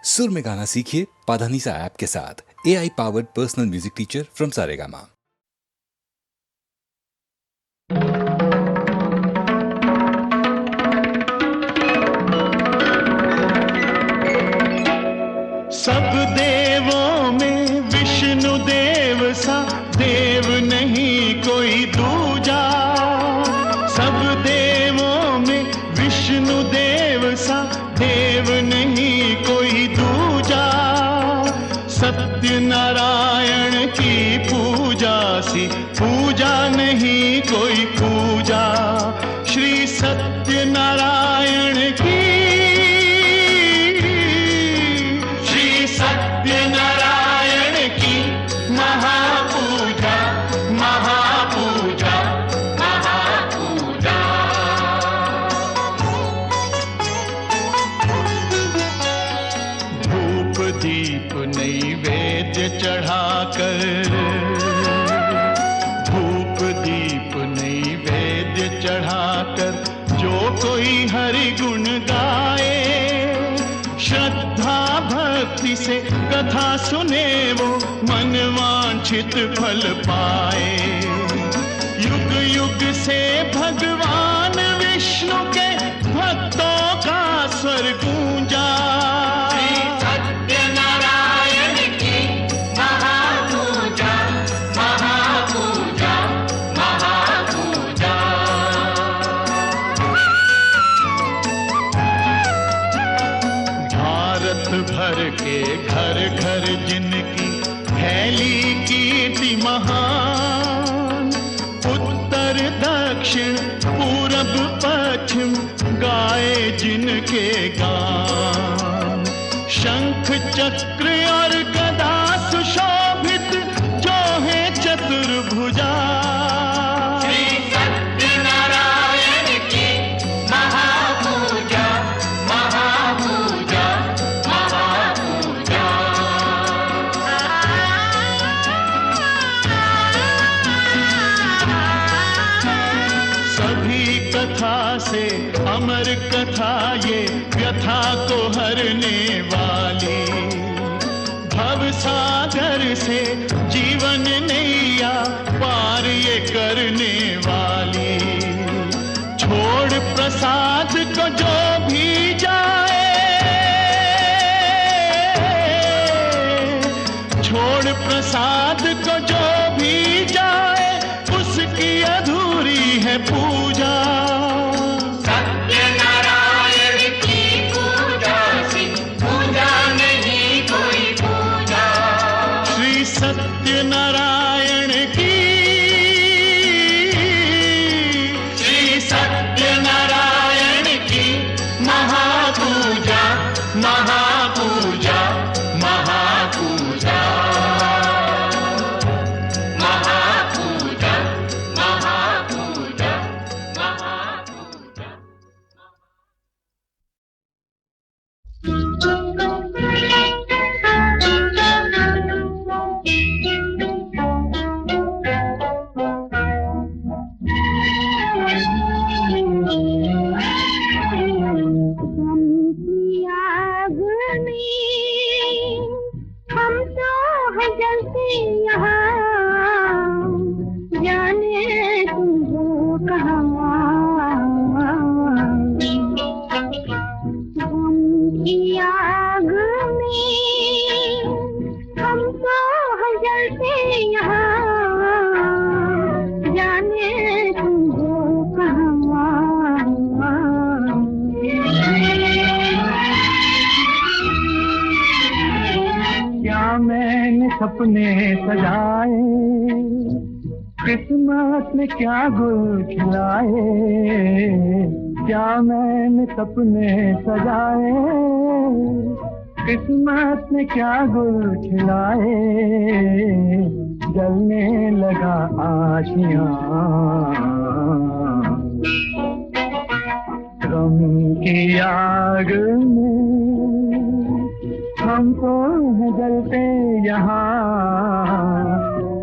सुर में गाना सीखिए पाधानीसा ऐप के साथ। AI powered personal music teacher from Saregama. सब देवों में विष्णु देव सा देव नहीं कोई दूजा। सब देवों में विष्णु देव सा देव नहीं कोई दूजा। सत्य नारायण की पूजा सी पूजा नहीं कोई पूजा। श्री सत्य नारायण की चढ़ाकर धूप दीप नैवेद्य चढ़ाकर जो कोई हरि गुण गाए, श्रद्धा भक्ति से कथा सुने वो मन वांछित फल पाए। युग युग से भगवान विष्णु के भक्तों का स्वर गूंजा। भर के घर घर जिनकी फैली कीर्ति महान, उत्तर दक्षिण पूरब पश्चिम गाए जिनके गान। शंख चक्र और गदा सुशोभित जो है चतुर्भुजा। से अमर कथा ये व्यथा को हरने वाली, भव सागर से जीवन नैया पार ये करने वाली। छोड़ प्रसाद को जो भी जाए, छोड़ प्रसाद को जो भी जाए, उसकी अधूरी है पूजा। नारायण की श्री सत्य नारायण की महापूजा महापूजा महापूजा महापूजा महापूजा महापूजा। सपने सजाए, किस्मत ने क्या गुल खिलाए। क्या मैंने सपने सजाए, किस्मत ने क्या गुल खिलाए। जलने लगा आशियां गम की आग में, हम तो हैं जलते यहाँ,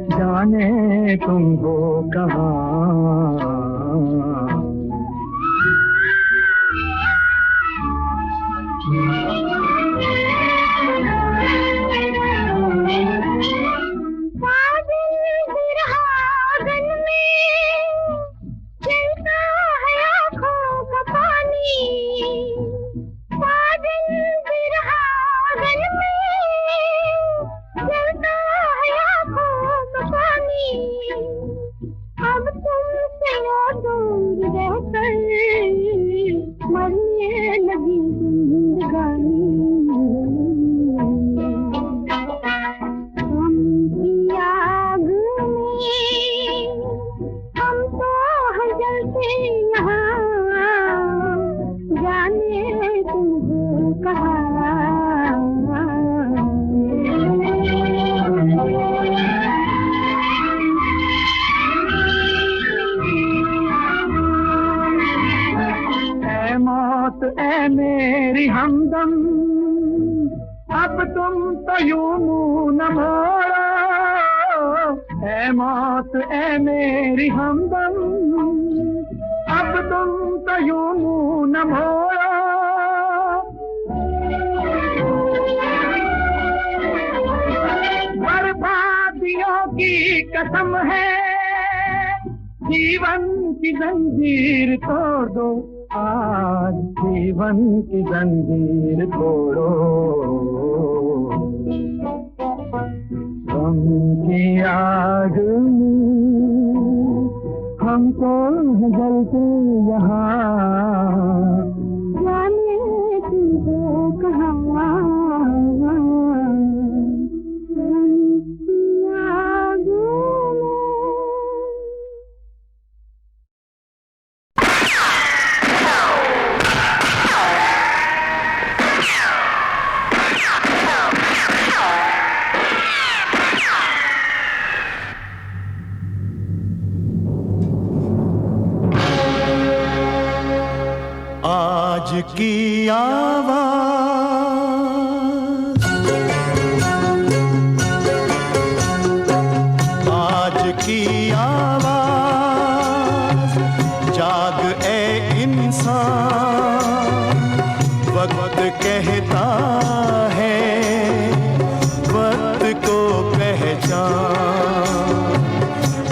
जाने तुम हो कहाँ। अब तुम तो यूं मुंह न मोड़ो, ऐ मौत ऐ मेरी हमदम, अब तुम तो यूं मुंह न मोड़ो। बर्बादियों की कसम है, जीवन की जंजीर तोड़ दो, आज जीवन की जंजीर तोड़ो। गम की आग में हम तो जलते यहाँ, जाने तुमको कहाँ। आज की आवाज़, आज की आवाज़, जाग ए इंसान, वक्त कहता है, वक्त को पहचान।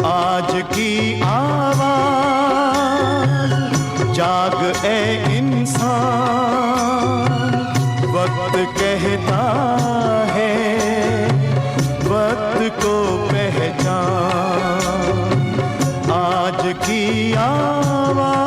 आज की आवाज़, जाग ए इंसान, वक्त कहता है, वक्त को पहचान। आज की आवाज़,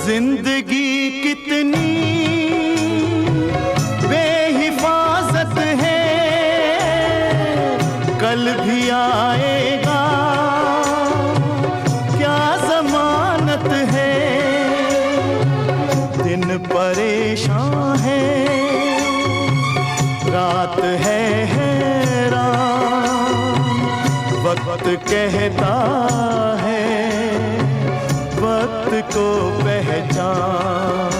जिंदगी कितनी बेहिफाजत है, कल भी आएगा, क्या जमानत है। दिन परेशान है, रात है हैरान, वक्त कहता है, वक्त को पहचान।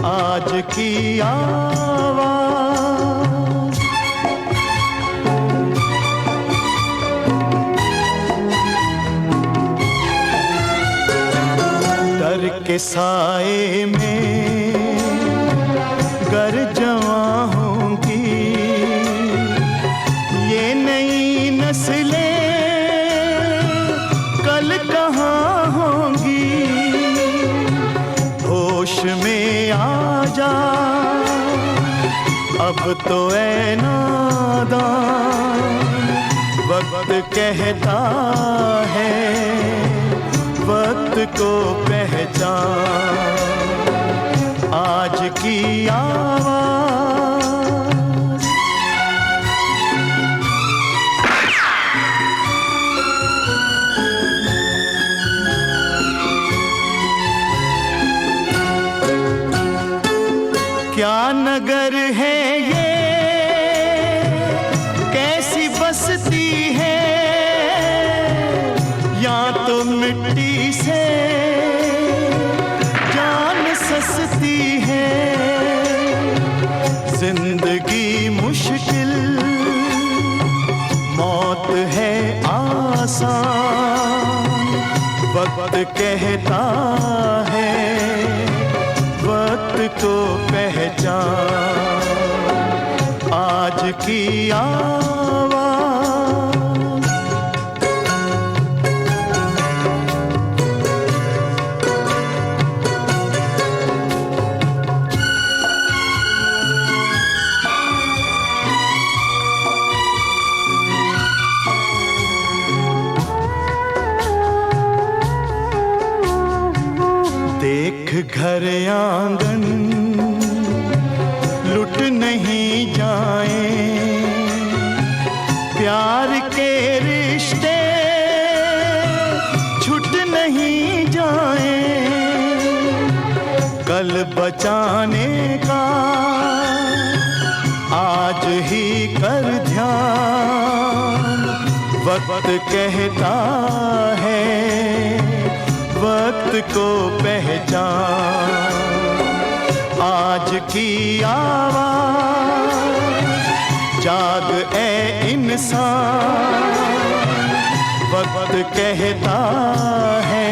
आज की आवाज़, डर के साए में गर जवां होंगी, ये नई नस्लें कल कहाँ होंगी। होश में आ जा, अब तो ऐ नादान, वक्त कहता है, वक्त को पहचान। आज की आवाज़, क्या नगर है ये, कैसी बस्ती है, या तो मिट्टी से जान सस्ती है। जिंदगी मुश्किल, मौत है आसान, वक्त कहता है, वक्त को पहचान। आज की आवाज़, देख घर आंगन लुट नहीं जाए, प्यार के रिश्ते छूट नहीं जाए। कल बचाने का आज ही कर ध्यान, वक्त कहता है वक्त को पहचान। आज की आवाज जाग ए इंसान, वक्त कहता है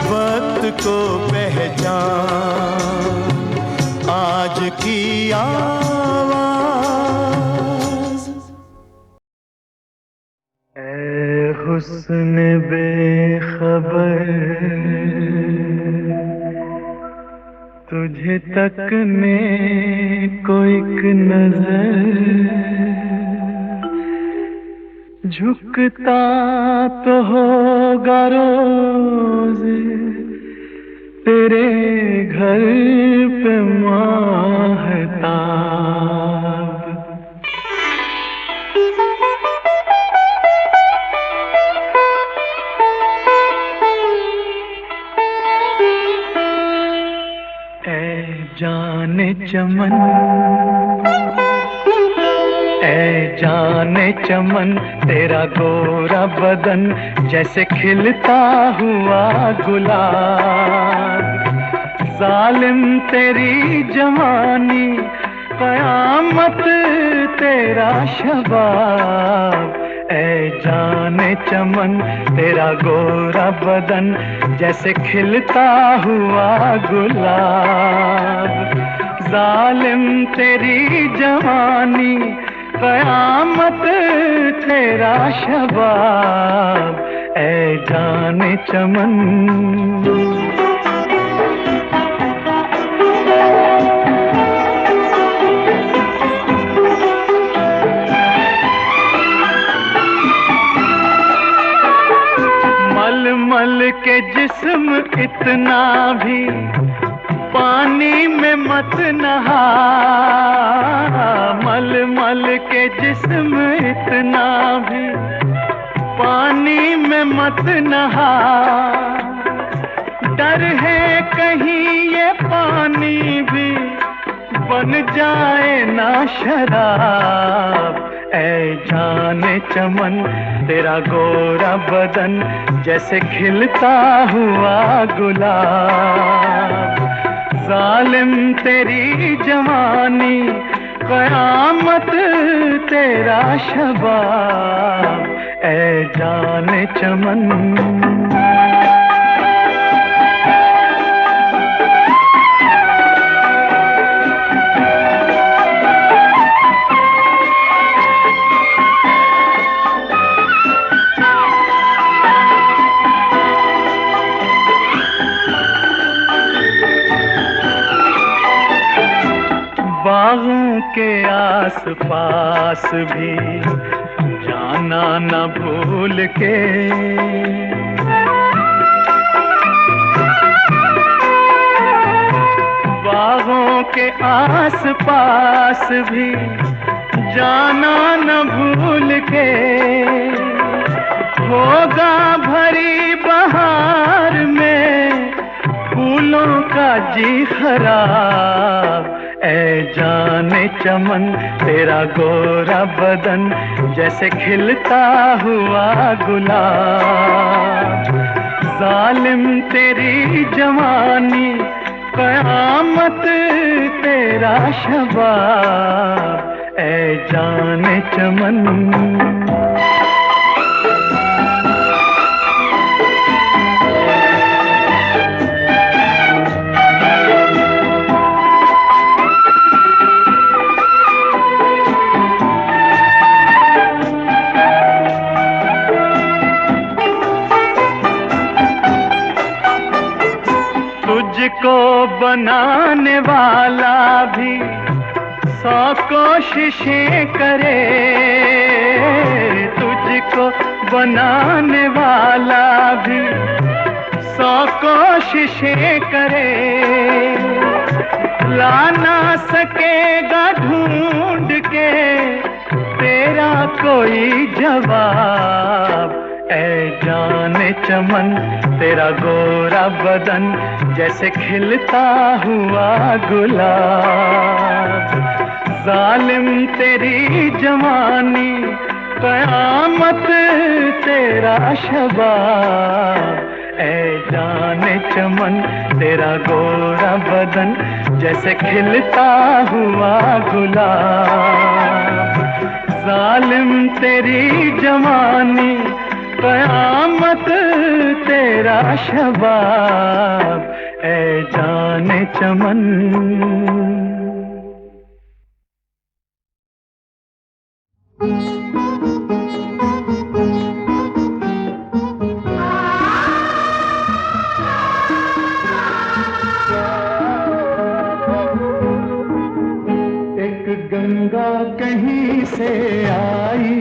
वक्त को पहचान। आज की आवाज। ऐ हुस्न बेखबर, तुझे तकने को एक नजर, झुकता तो होगा रोज तेरे घर पे माहताब। ऐ जाने चमन, ऐ जाने चमन, तेरा गोरा बदन जैसे खिलता हुआ गुलाब। जालिम तेरी जवानी, कयामत तेरा शबाब। ऐ जाने चमन, तेरा गोरा बदन जैसे खिलता हुआ गुलाब। जालिम तेरी जवानी, कयामत तेरा शबाब। ऐ जाने चमन। मल के जिस्म इतना भी पानी में मत नहा, मल मल के जिस्म इतना भी पानी में मत नहा। डर है कहीं ये पानी भी बन जाए ना शराब। ऐ जाने चमन, तेरा गोरा बदन जैसे खिलता हुआ गुलाब। जालिम तेरी जवानी, कयामत तेरा शबाब। ऐ जाने चमन। बागों के आस पास भी जाना न भूल के, बागों के आस पास भी जाना न भूल के। होगा भरी बहार में फूलों का जी खराब। ऐ जाने चमन, तेरा गोरा बदन जैसे खिलता हुआ गुलाब। जालिम तेरी जवानी, कयामत तेरा शबाब। ऐ जाने चमन। तुझको बनाने वाला भी 100 कोशिशें करे, तुझको बनाने वाला भी 100 कोशिशें करे। ला ना सकेगा ढूंढ के तेरा कोई जवाब। ऐ जाने चमन, तेरा गोरा बदन जैसे खिलता हुआ गुलाब। जालिम तेरी जवानी, कयामत तेरा शबाब। ऐ जाने चमन तेरा गोरा बदन, जैसे खिलता हुआ गुलाब। जालिम तेरी जवानी, कयामत तेरा शबाब। ऐ जाने चमन। एक गंगा कहीं से आई,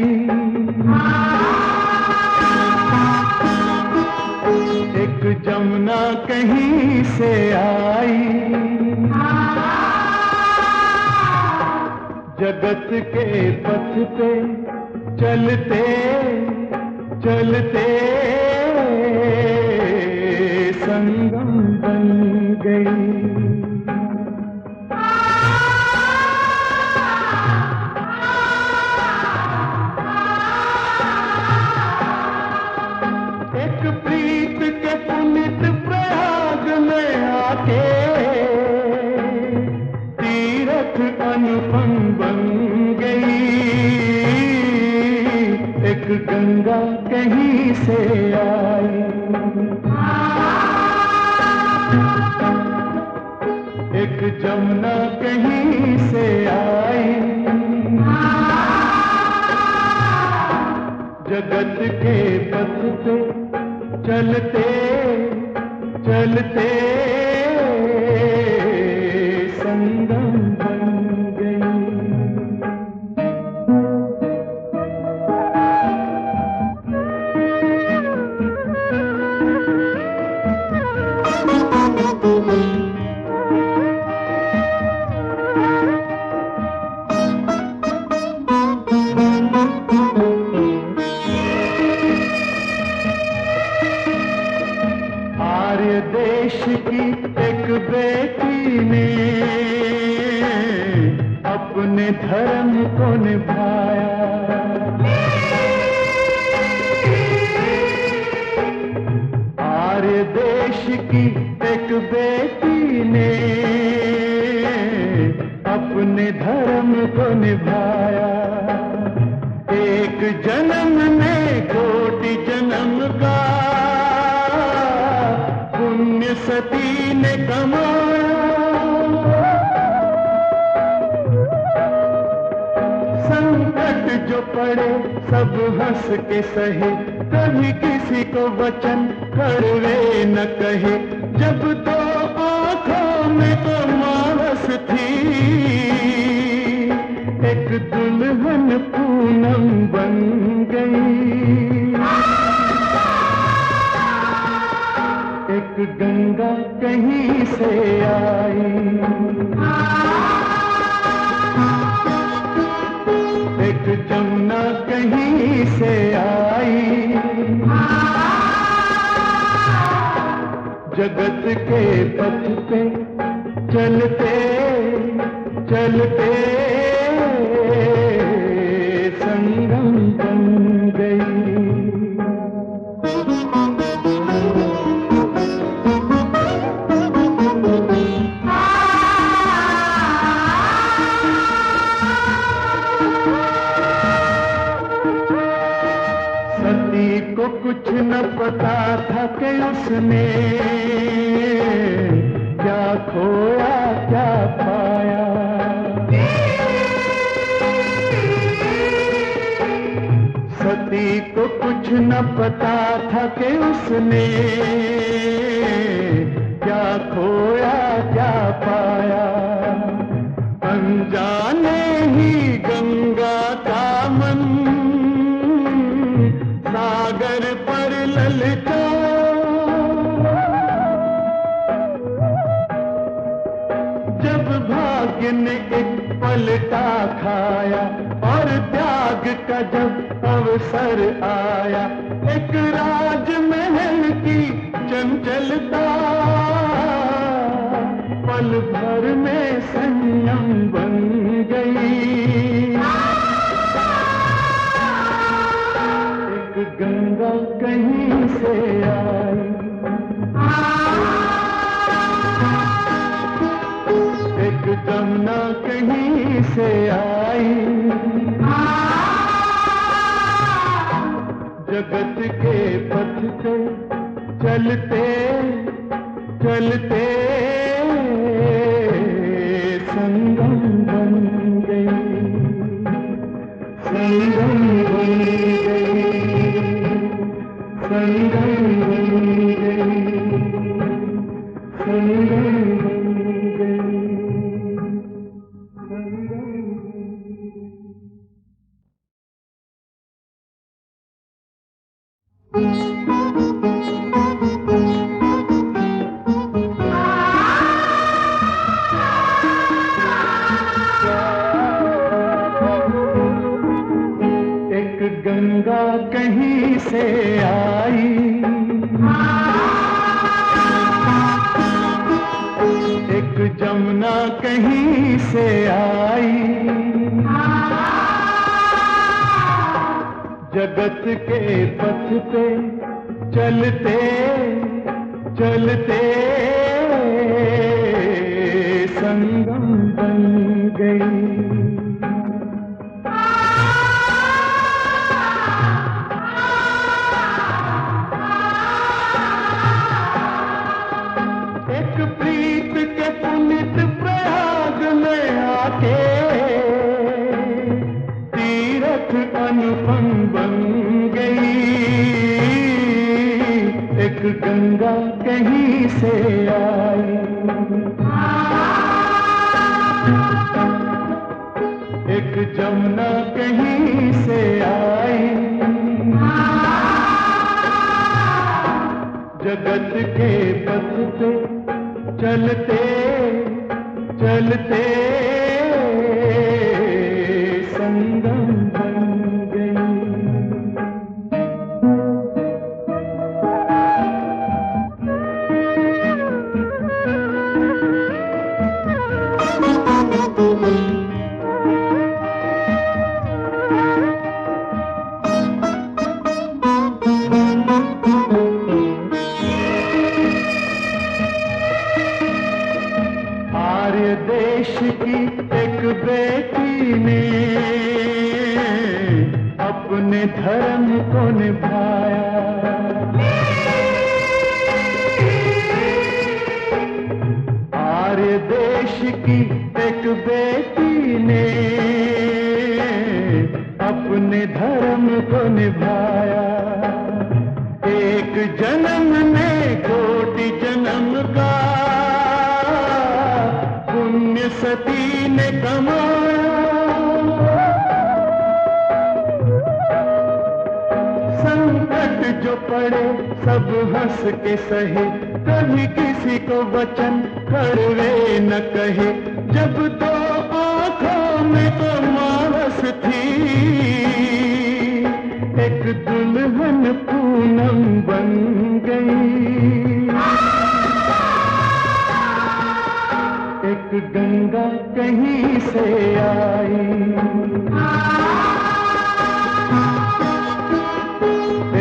एक जमुना कहीं से आई, जगत के पथ पे चलते चलते संगम बन गई। एक प्रीत के पुनित प्रयाग में आके तीरथ अनुपम बन गई। एक गंगा कहीं से आई, एक जमुना कहीं से आई, जगत के पथ पे चलते चलते संगम बन गई। आर्य देश की एक बेटी ने अपने धर्म को निभाया। आर्य देश की एक बेटी ने अपने धर्म को निभाया। एक जन्म में कोटि जन्म का पुण्य सती ने कमाया। संकट जो पड़े सब हंस के सहे, कभी किसी को वचन कड़वे न कहे। जब तो आंखों में तो मानस थी, एक दुल्हन पूनम बन गई। एक गंगा कहीं से आई, एक जमुना कहीं से आई, जगत के पथ पे चलते चलते संगम बन गई। सती को कुछ न पता था कि उसने क्या खोया क्या पाया। सती को कुछ न पता था कि उसने क्या खोया क्या पाया। अनजाने ही गंगा का मन सागर पर ललचा। जब भाग्य ने एक पलटा खाया और त्याग का जब अवसर आया, एक राजमहल की चंचलता पल भर में संयम बन गई। कहीं से आई, एक जमुना कहीं से आई, जगत के पथ पे चलते चलते संगम बन गई, संगम बन गई, संगम बन गई, संगम बन गई, संगम। एक गंगा कहीं से आई, एक जमुना कहीं से आई, जगत के पथ पे चलते चलते संगम बन गई। एक प्रीत के पुनित प्रयाग में आके तीरथ अनुपम बन गई, एक गंगा कहीं से आई, एक जमुना कहीं से आई, जगत के पथ पे चलते चलते संगम बन गई। आर्य देश की एक बेटी ने अपने धर्म को निभाया, आर्य देश की एक बेटी ने अपने धर्म को निभाया, एक जन्म ने कोटि जन्म का पुण्य सती ने कमाया, संकट जो पड़े सब हंस के सहे, कभी किसी को वचन कड़वे न कहे, जब दो आंखों में तो मानस थी, एक दुल्हन पूनम बन गई, एक गंगा कहीं से आई,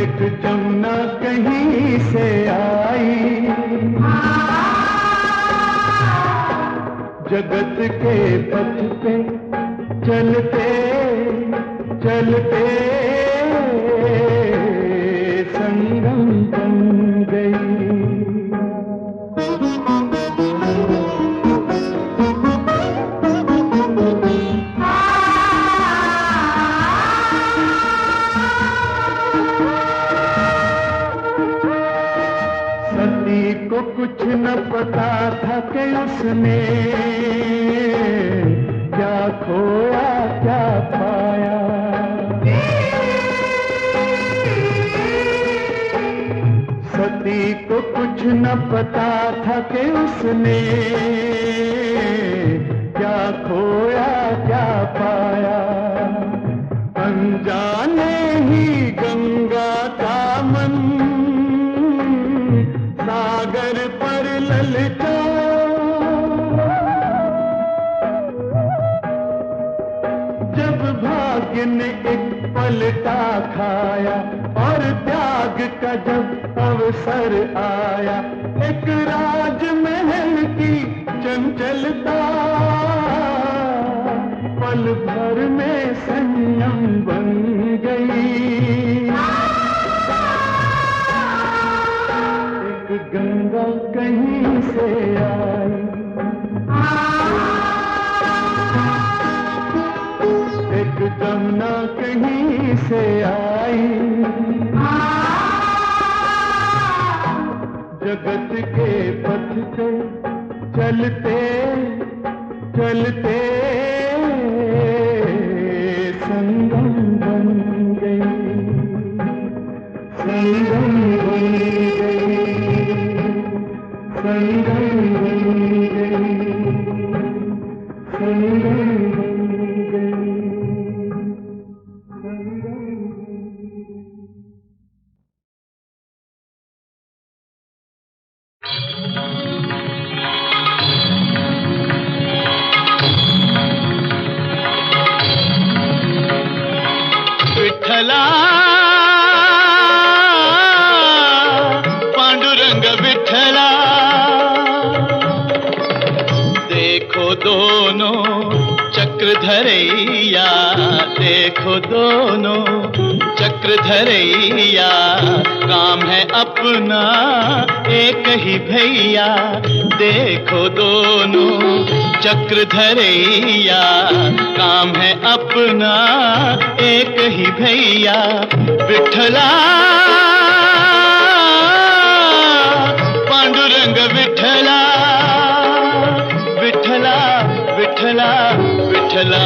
एक जमुना कहीं से आई, जगत के पथ पे चलते चलते संगम बन गई। सती को कुछ न पता था कि उसने क्या खोया क्या पाया, सती को कुछ न पता था कि उसने क्या खोया क्या पाया, अनजाने ही गंगा का मन सागर पर ललचा, जब भाग्य ने एक पलटा खाया, और त्याग का जब अवसर आया, एक राजमहल की चंचलता पल भर में संयम बन गई। एक गंगा कहीं से आई, एक जमुना कहीं से आई, जगत के पथ पे चलते चलते संगम बन गई, संगम बन गई, संगम बन गई, संगम बन गई। विठ्ठला पांडुरंग विठ्ठला, देखो दोनों चक्रधरैया, देखो दोनों चक्रधरैया, काम है अपना एक ही भैया, देखो दोनों चक्रधरैया, काम है अपना एक ही भैया। विठ्ठला पांडुरंग विठ्ठला, विठ्ठला विठ्ठला विठ्ठला।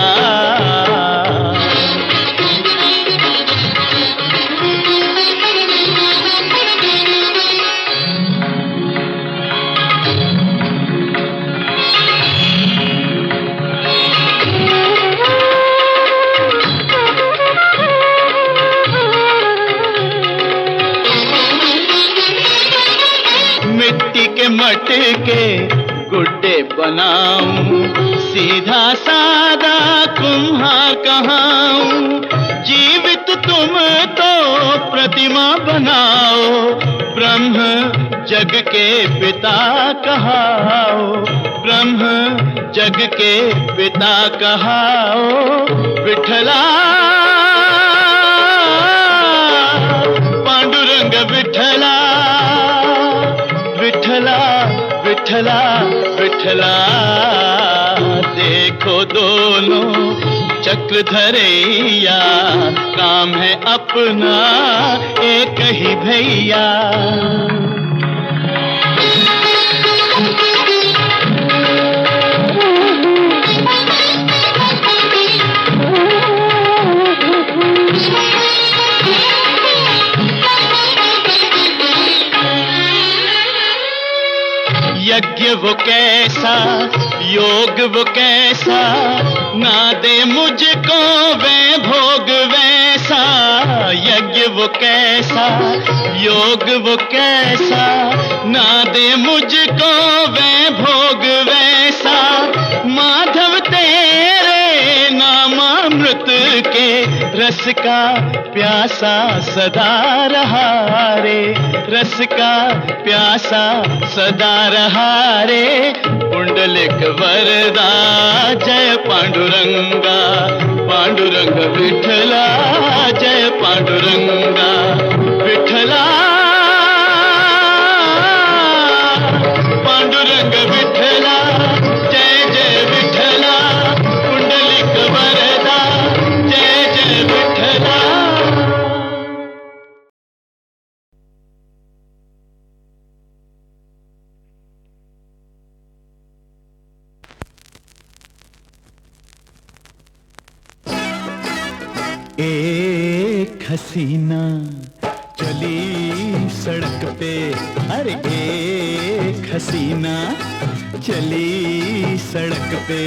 मिट्टी के मटके गुड्डे बनाऊं, सीधा सादा कुम्हार कहाऊं, जीवित तुम तो प्रतिमा बनाओ, ब्रह्म जग के पिता कहाओ, ब्रह्म जग के पिता कहाओ। विठ्ठला पांडुरंग विठ्ठला, विठ्ठला विठ्ठला विठ्ठला, देखो दोनों चक्रधरैया, काम है अपना एक ही भैया। यज्ञ वो कैसा, योग वो कैसा, ना दे मुझको वे भोग वैसा। यज्ञ वो कैसा, योग वो कैसा, ना दे मुझको वे भोग वैसा। माधव तेरे नामामृत के रस का प्यासा सदा रहा रे, रस का प्यासा सदा रहा रे। पुंडलिक वरदा जय पांडुरंगा, पांडुरंग विठ्ठला जय पांडुरंगा। विठ्ठला पांडुरंग विठ्ठला जय जय विठ्ठला, पुंडलिक वरदा जय जय विठ्ठला। एक हसीना चली सड़क पे, अरे एक हसीना चली सड़क पे,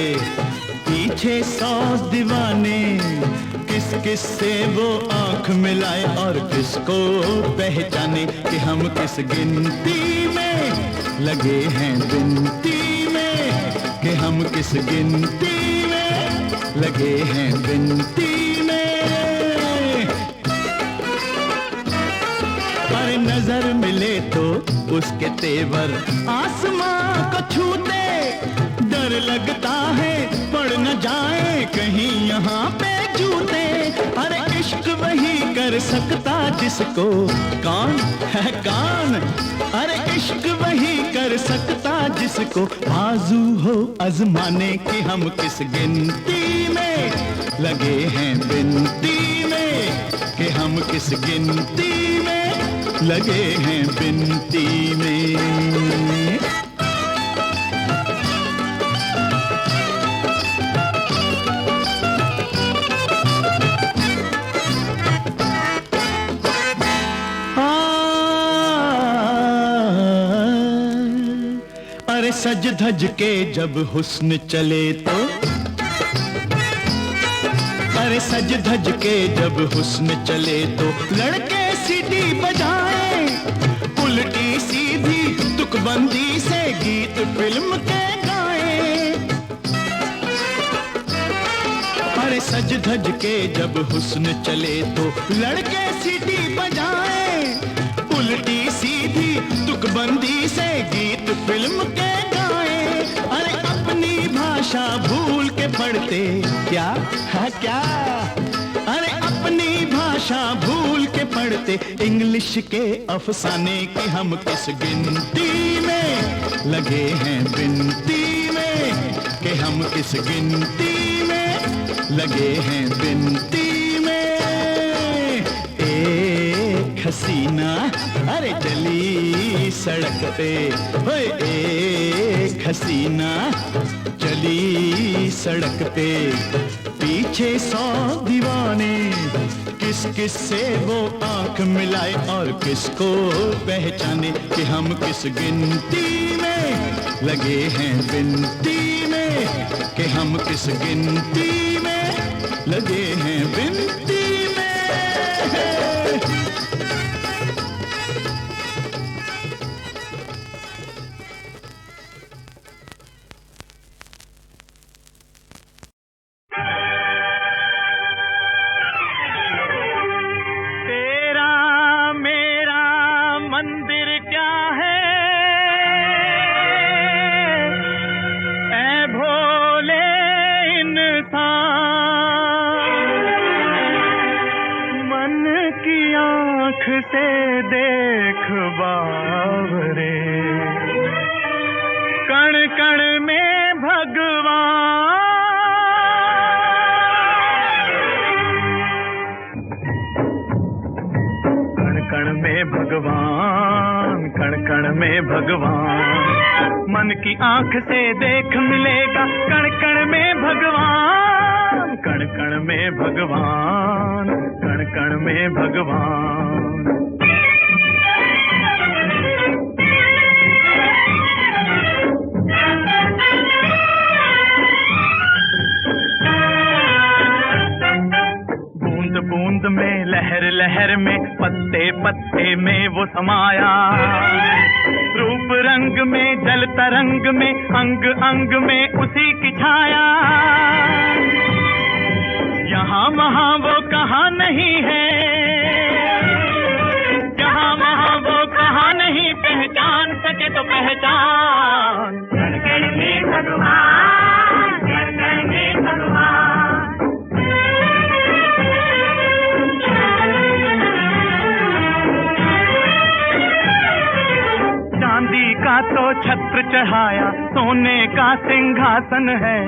पीछे 100 दीवाने, किस किस से वो आंख मिलाए और किसको पहचाने कि हम किस गिनती में लगे हैं बिनती में, कि हम किस गिनती में लगे हैं बिनती में। नजर मिले तो उसके तेवर आसमां को छूते, डर लगता है पड़ न जाए कहीं यहाँ पे जूते। अरे इश्क वही कर सकता जिसको कौन है कौन, अरे इश्क वही कर सकता जिसको आजू हो आजमाने की हम किस गिनती में लगे हैं बिनती में, कि हम किस गिनती में लगे हैं बिनती में। अरे सज धज के जब हुस्न चले तो, अरे सज धज के जब हुस्न चले तो लड़के सीटी बजाए, उल्टी सीधी तुकबंदी से गीत फिल्म के गाए। अरे सज धज के जब हुस्न चले तो लड़के सीटी बजाए, उल्टी सीधी तुकबंदी से गीत फिल्म के गाए। अरे अपनी भाषा भूल के पढ़ते क्या है क्या, अरे अपनी भाषा भूल के पढ़ते इंग्लिश के अफसाने की हम किस गिनती में लगे हैं बिनती में, कि हम किस गिनती में लगे हैं बिनती में। एक हसीना अरे चली सड़क पे, ओए एक हसीना चली सड़क पे, पीछे 100 दीवाने, किस किस से वो आंख मिलाए और किसको पहचाने, कि हम किस गिनती में लगे हैं बिनती में, कि हम किस गिनती में लगे हैं बिनती में। से देख बावरे, कण कण में भगवान, कण कण में भगवान, कण कण में भगवान, मन की आंख से देख मिलेगा कण कण में भगवान, कण कण में भगवान, कण कण में भगवान। बूंद बूंद में लहर लहर में पत्ते पत्ते में वो समाया, रूप रंग में जल तरंग में अंग अंग में उसी की छाया। यहाँ वहाँ वो कहाँ नहीं है, यहाँ वहाँ वो कहाँ नहीं, पहचान सके तो पहचान। कण कण में भगवान, कण कण में भगवान। चांदी का तो छत्र चढ़ाया, सोने का सिंहासन है,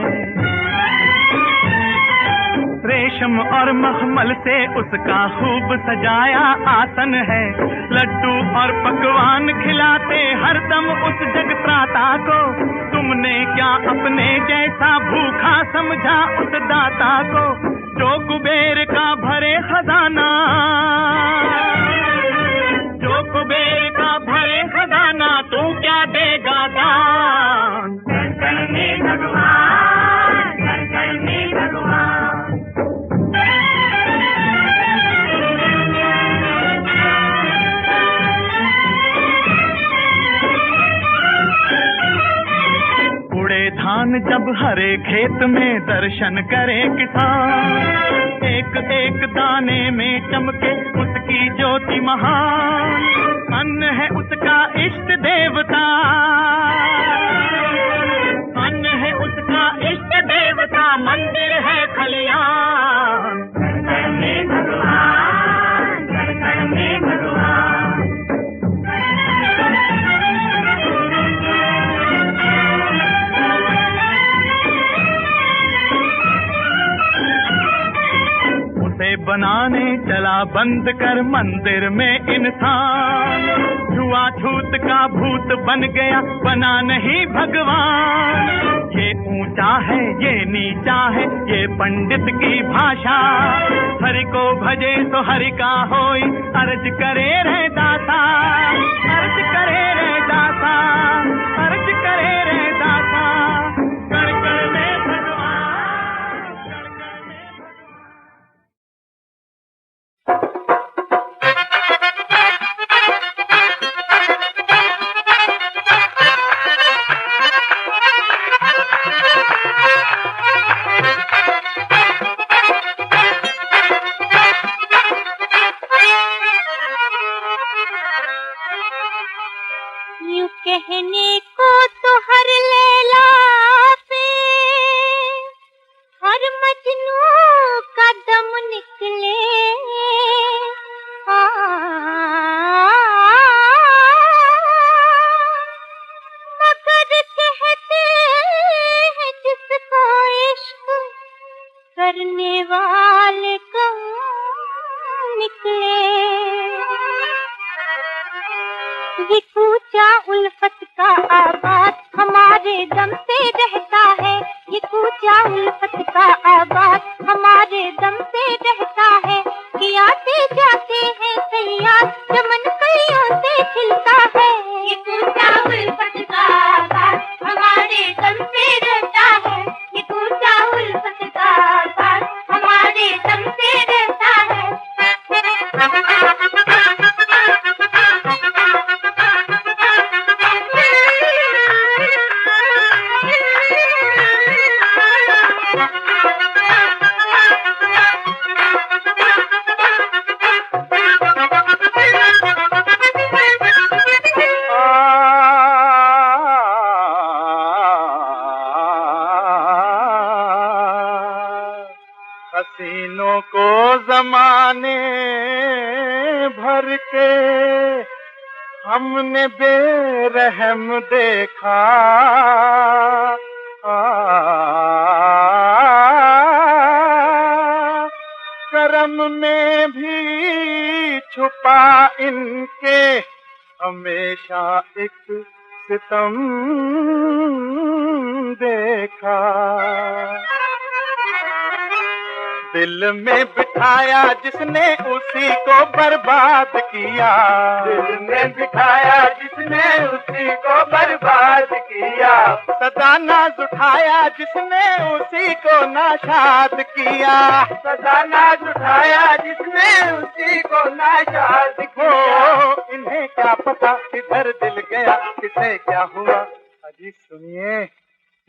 रेशम और मखमल से उसका खूब सजाया आसन है। लड्डू और पकवान खिलाते हरदम उस जगत्राता को, तुमने क्या अपने जैसा भूखा समझा उस दाता को, जो कुबेर का भरे खजाना, जो कुबेर का भरे खजाना, तू क्या देगा दान। कण कण में भगवान, कण कण में भगवान। धान जब हरे खेत में दर्शन करे किसान, एक एक दाने में चमके उसकी ज्योति महान, अन्न है उसका इष्ट देवता, अन्न है उसका इष्ट देवता, मंदिर है खलियान। घर में भगवान, घर में भगवान। बनाने चला बंद कर मंदिर में इंसान, छुआछूत का भूत बन गया, बना नहीं भगवान। ये ऊंचा है ये नीचा है ये पंडित की भाषा, हरि को भजे तो हरि का होई, अर्ज करे रे दाता, अर्ज करे रे दाता, अर्ज करे रे दाता। कण कण में भगवान, कण कण में यूं कहने को तो हर लैला पे हर मजनू का दम निकले, मगर कहते हैं जिसको इश्क करने वाले कम निकले। ये कूचा उल्फत का आबाद हमारे दम से रहता है, ये कूचा उल्फत का आबाद हमारे दम से रहता है। कि आते जाते हैं सयाद चमन कलियों से खिलता है, ये कूचा उल्फत का आबाद हमारे दम से रहता है, ये कूचा उल्फत का आबाद हमारे दम से रहता है। हसीनों को जमाने भर के हमने बेरहम देखा, करम में भी छुपा इनके हमेशा एक सितम देखा। दिल में बिठाया जिसने उसी को बर्बाद किया, दिल में बिठाया जिसने उसी को बर्बाद किया। सदा नाज उठाया जिसने उसी को नाशाद किया, सदा नाज उठाया जिसने उसी को नाशाद किया। इन्हें क्या पता किधर दिल गया किसे क्या हुआ, अजी सुनिए।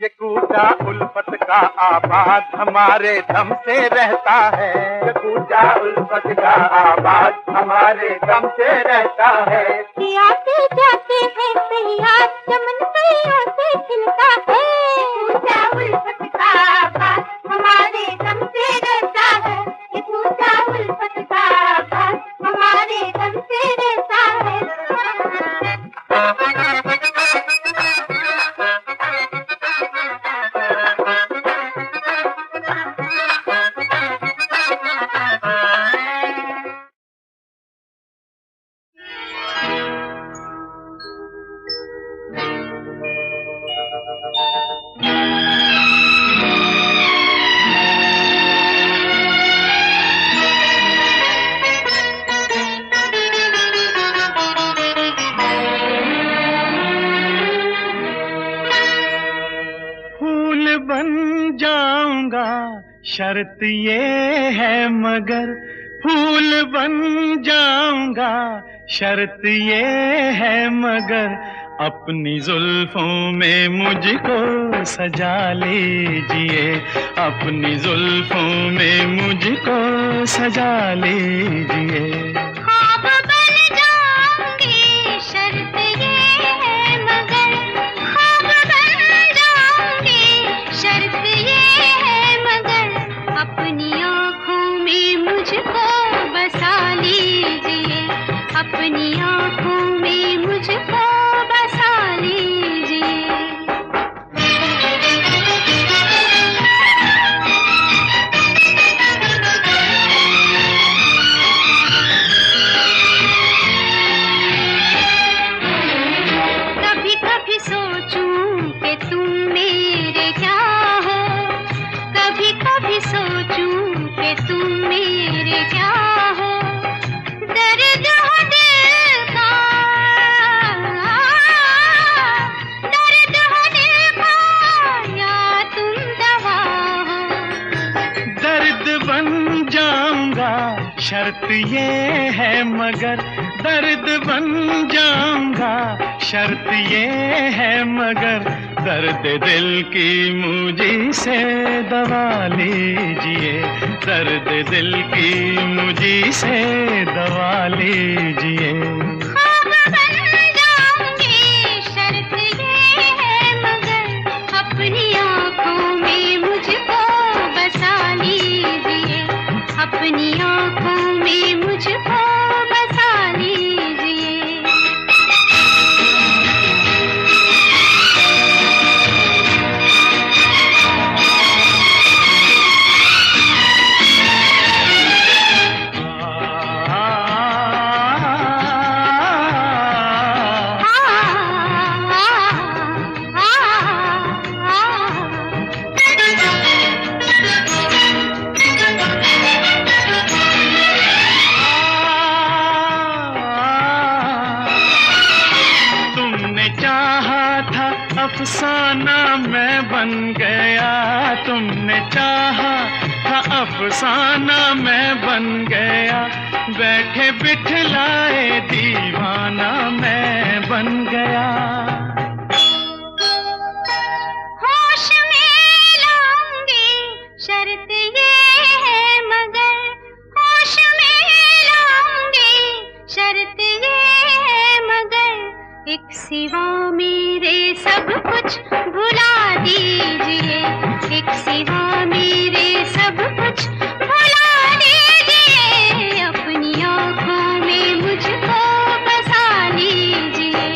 ये कूचा उल्फत का आबाद हमारे दम से रहता है, ये कूचा उल्फत का आबाद हमारे दम से रहता है। कि आते जाते हैं सयाद चमन कलियों से खिलता है, कूचा उल्फत का आबाद हमारे दम से रहता है, ये कूचा उल्फत का आबाद हमारे दम से रहता है। शर्त ये है मगर फूल बन जाऊंगा, शर्त ये है मगर अपनी जुल्फों में मुझको सजा लीजिए, अपनी जुल्फों में मुझको सजा लीजिए। हाँ बन जाऊंगा शर्त ये है मगर, दर्द बन जाऊंगा शर्त ये है मगर, दर्द दिल की मुझी से दवा लीजिए, दर्द दिल की मुझी से दवा लीजिए। अपनी आँखों में मुझको बसा लीजिए। अफसाना मैं बन गया, तुमने चाहा था अफसाना मैं बन गया, बैठे बिठलाए दीवाना मैं बन गया। होश में लाऊंगी शर्त ये है मगर, होश में लाऊंगी शर्त ये है मगर, एक सिवा मेरे सब कुछ भुला दीजिए, एक सिवा मेरे सब कुछ भुला दीजिए, अपनी आँखों में मुझको बसा लीजिए।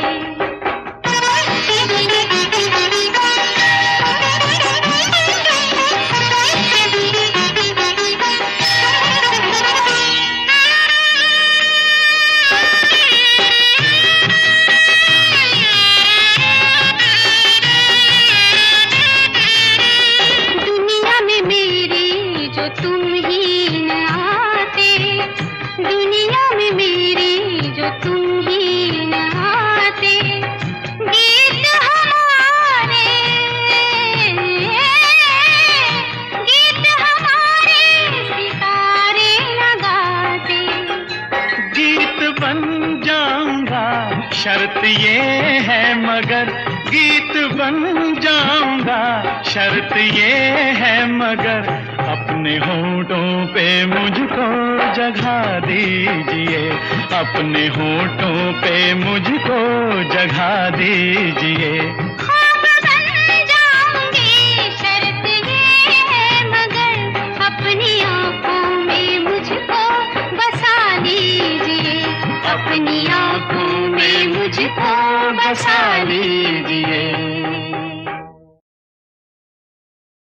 शर्त ये है मगर, गीत बन जाऊंगा शर्त ये है मगर, अपने होठों पे मुझको जगह दीजिए, अपने होठों पे मुझको जगह दीजिए। अपनी आँखों में मुझको बसा लीजिए।